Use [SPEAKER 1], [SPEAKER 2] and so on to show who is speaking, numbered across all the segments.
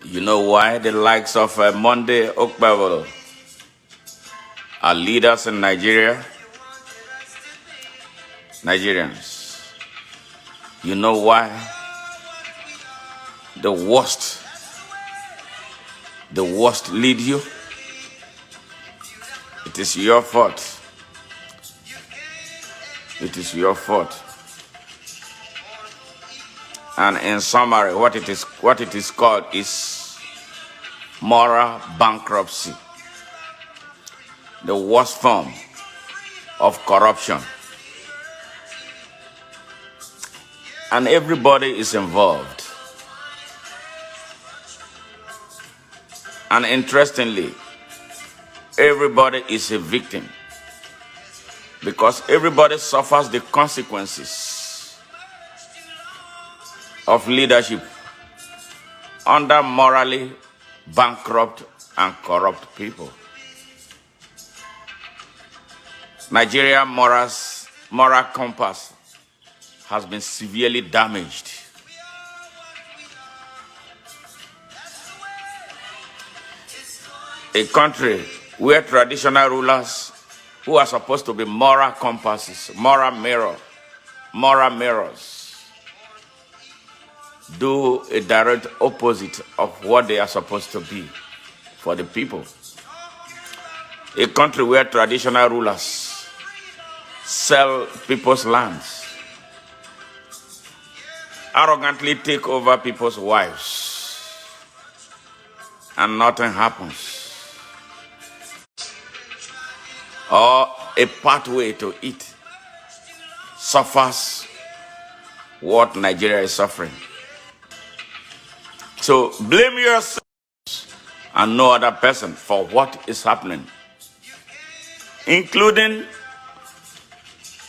[SPEAKER 1] You know why the likes of Monday Okpebholo are leaders in Nigeria? Nigerians. You know why the worst lead you? It is your fault. It is your fault. And in summary, what it is called is moral bankruptcy. The worst form of corruption. And everybody is involved. And interestingly, everybody is a victim because everybody suffers the consequences of leadership under morally bankrupt and corrupt people. Nigeria's moral compass has been severely damaged. A country where traditional rulers who are supposed to be moral compasses, moral mirrors, do a direct opposite of what they are supposed to be for the people. A country where traditional rulers sell people's lands, arrogantly take over people's wives, and nothing happens. Or a pathway to it suffers what Nigeria is suffering. So blame yourself and no other person for what is happening, including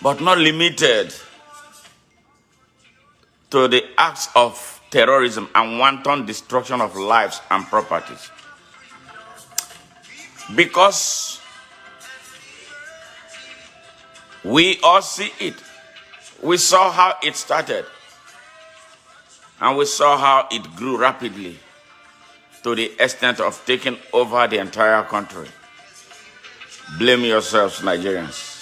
[SPEAKER 1] but not limited to the acts of terrorism and wanton destruction of lives and properties. Because we all see it. We saw how it started. And we saw how it grew rapidly to the extent of taking over the entire country. Blame yourselves, Nigerians.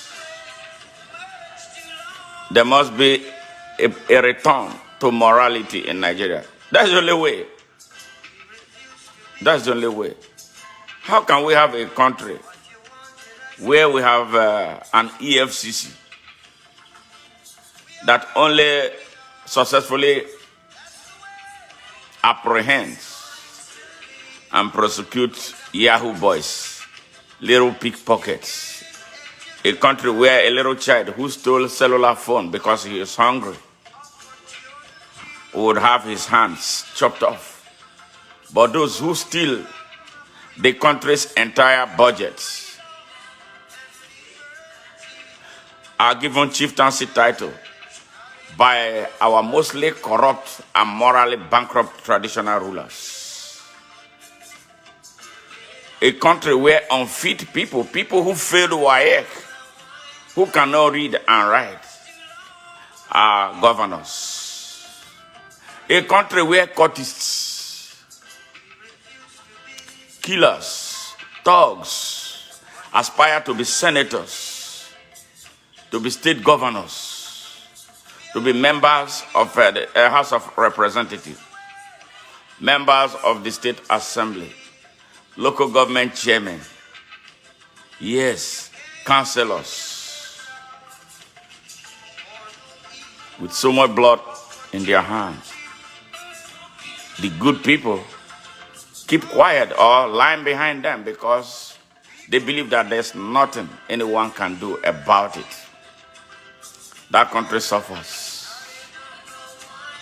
[SPEAKER 1] There must be a return to morality in Nigeria. That's the only way. That's the only way. How can we have a country where we have an EFCC that only successfully apprehends and prosecutes Yahoo boys, little pickpockets? A country where a little child who stole a cellular phone because he is hungry would have his hands chopped off. But those who steal the country's entire budget are given chieftaincy title by our mostly corrupt and morally bankrupt traditional rulers. A country where unfit people who failed WAEC, who cannot read and write, are governors. A country where cultists, killers, thugs aspire to be senators, to be state governors, to be members of the House of Representatives, members of the State Assembly, local government chairmen, yes, councillors, with so much blood in their hands. The good people keep quiet or line behind them because they believe that there's nothing anyone can do about it. That country suffers,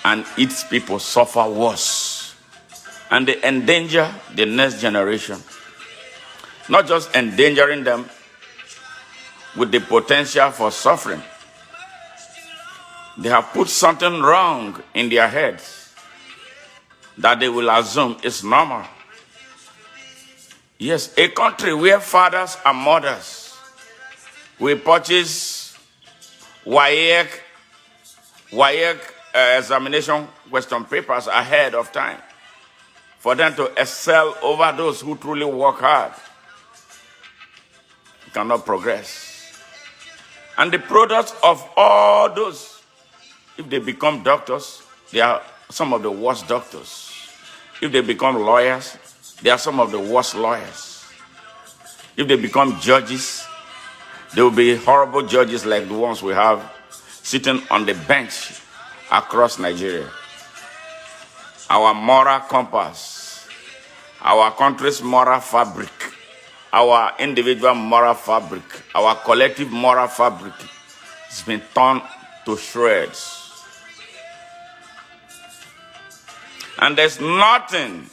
[SPEAKER 1] and its people suffer worse, and they endanger the next generation. Not just endangering them with the potential for suffering, they have put something wrong in their heads that they will assume is normal. Yes, a country where fathers and mothers will purchase WAEC examination question papers ahead of time for them to excel over those who truly work hard, you cannot progress. And the products of all those, if they become doctors, they are some of the worst doctors. If they become lawyers, they are some of the worst lawyers. If they become judges, they will be horrible judges like the ones we have sitting on the bench across Nigeria. Our moral compass, our country's moral fabric, our individual moral fabric, our collective moral fabric has been torn to shreds. And there's nothing,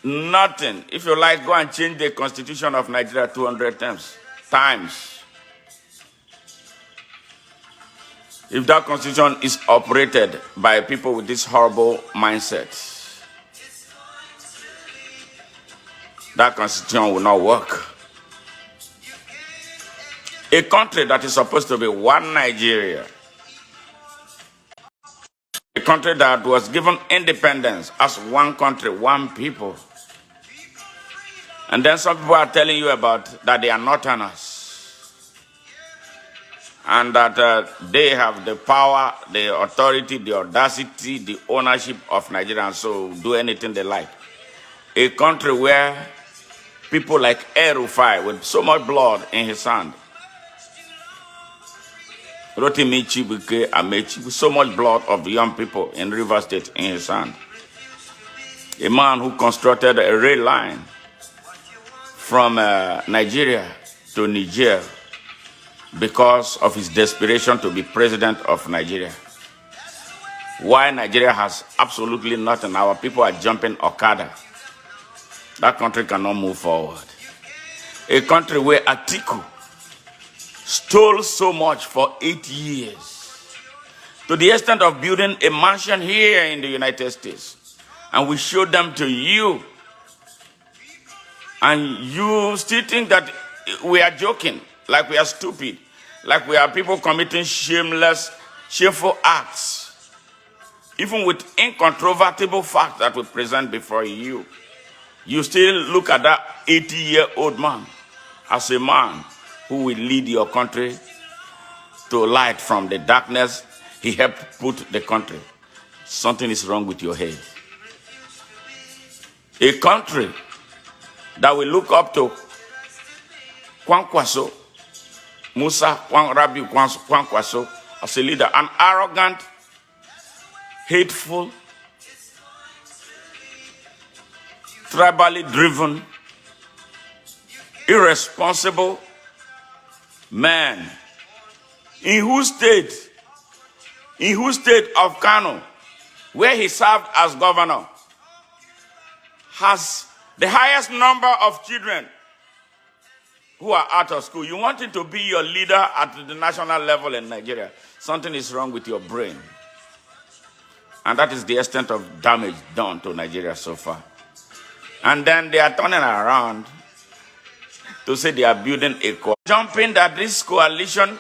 [SPEAKER 1] if you like, go and change the constitution of Nigeria 200 times. If that constitution is operated by people with this horrible mindset, that constitution will not work. A country that is supposed to be one Nigeria, a country that was given independence as one country, one people. And then some people are telling you about that they are Northerners, and that they have the power, the authority, the audacity, the ownership of Nigeria, and so do anything they like. A country where people like El-Rufai, with so much blood in his hand, Rotimi Chibuike Amechi, with so much blood of young people in River State in his hand. A man who constructed a rail line from Nigeria to Niger because of his desperation to be president of Nigeria. Why Nigeria has absolutely nothing, our people are jumping Okada. That country cannot move forward. A country where Atiku stole so much for 8 years, to the extent of building a mansion here in the United States. And we showed them to you. And you still think that we are joking, like we are stupid, like we are people committing shameful acts, even with incontrovertible facts that we present before you. You still look at that 80-year-old man as a man who will lead your country to light from the darkness he helped put the country. Something is wrong with your head. A country that will look up to Kwankwaso, Musa Rabi Kwankwaso, as a leader, an arrogant, hateful, tribally driven, irresponsible man, in whose state of Kano, where he served as governor, has the highest number of children who are out of school. You want him to be your leader at the national level in Nigeria. Something is wrong with your brain. And that is the extent of damage done to Nigeria so far. And then they are turning around to say they are building a coalition. Jumping that this coalition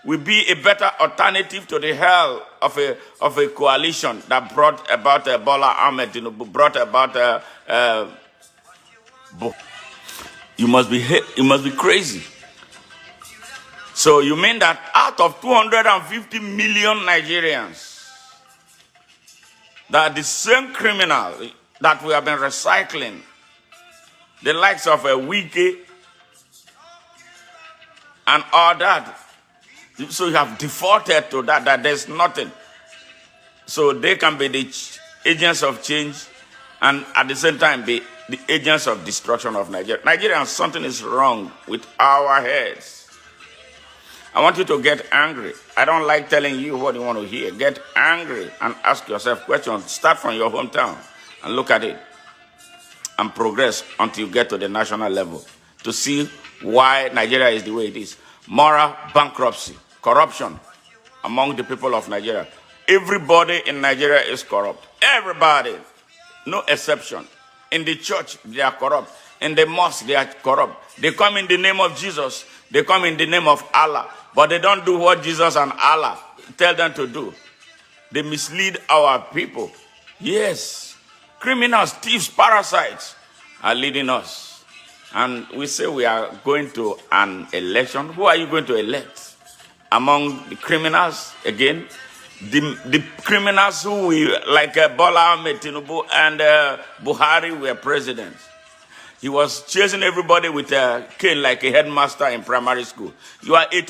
[SPEAKER 1] will be a better alternative to the hell of a coalition that brought about Bola Ahmed, brought about you must be crazy. So you mean that out of 250 million Nigerians, that the same criminal that we have been recycling, the likes of a Wiki and all that, so you have defaulted to that there's nothing. So they can be the agents of change and at the same time be the agents of destruction of Nigeria. Nigerians, something is wrong with our heads. I want you to get angry. I don't like telling you what you want to hear. Get angry and ask yourself questions. Start from your hometown and look at it and progress until you get to the national level to see why Nigeria is the way it is. Moral bankruptcy, corruption among the people of Nigeria. Everybody in Nigeria is corrupt. Everybody, no exception. In the church, they are corrupt. In the mosque, they are corrupt. They come in the name of Jesus. They come in the name of Allah. But they don't do what Jesus and Allah tell them to do. They mislead our people. Yes. Criminals, thieves, parasites are leading us. And we say we are going to an election. Who are you going to elect? Among the criminals, again, the criminals who we, like Bola Ahmed Tinubu and Buhari were presidents. He was chasing everybody with a cane like a headmaster in primary school. You are an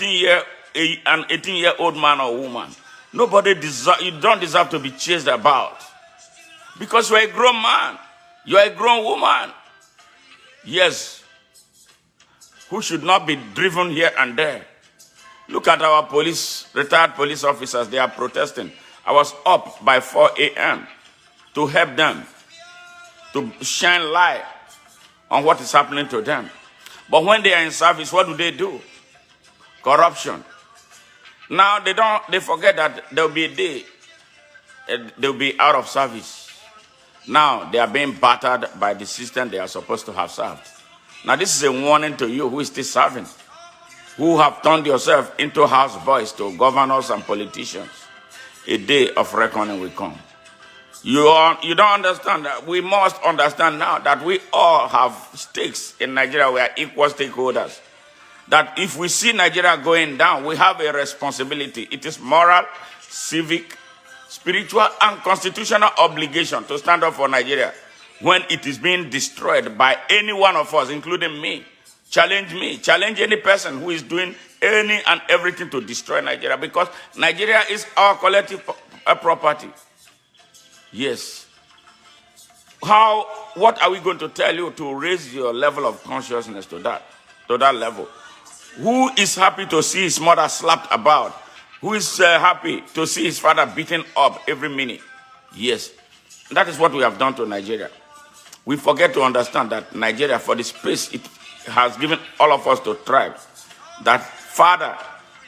[SPEAKER 1] 18-year-old man or woman. You don't deserve to be chased about. Because you're a grown man. You're a grown woman. Yes. Who should not be driven here and there. Look at our retired police officers. They are protesting. I was up by 4 a.m. to help them, to shine light on what is happening to them. But when they are in service, what do? Corruption. Now they forget that there will be a day they'll be out of service. Now they are being battered by the system they are supposed to have served. Now this is a warning to you who is still serving, who have turned yourself into houseboys to governors and politicians. A day of reckoning will come. You don't understand that. We must understand now that we all have stakes in Nigeria. We are equal stakeholders. That if we see Nigeria going down, we have a responsibility. It is moral, civic, spiritual, and constitutional obligation to stand up for Nigeria when it is being destroyed by any one of us, including me. Challenge any person who is doing any and everything to destroy Nigeria, because Nigeria is our collective property. Yes. What are we going to tell you to raise your level of consciousness to that level? Who is happy to see his mother slapped about? Who is happy to see his father beaten up every minute? Yes. That is what we have done to Nigeria. We forget to understand that Nigeria, for the space it has given all of us to thrive, that father,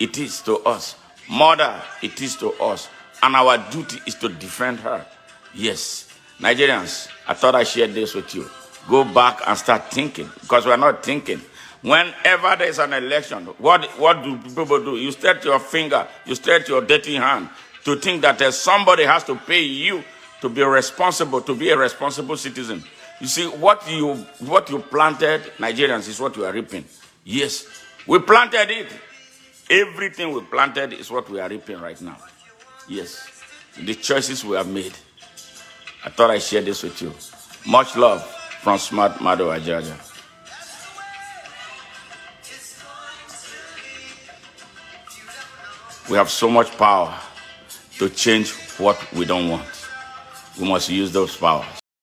[SPEAKER 1] it is to us. Mother, it is to us. And our duty is to defend her. Yes. Nigerians, I thought I shared this with you. Go back and start thinking, because we are not thinking. Whenever there is an election, what do people do? You stretch your finger, you stretch your dirty hand to think that somebody has to pay you to be responsible, to be a responsible citizen. You see, what you planted, Nigerians, is what you are reaping. Yes, we planted it. Everything we planted is what we are reaping right now. Yes, the choices we have made. I thought I shared this with you. Much love from Smart Mado Ajaja. We have so much power to change what we don't want. We must use those powers.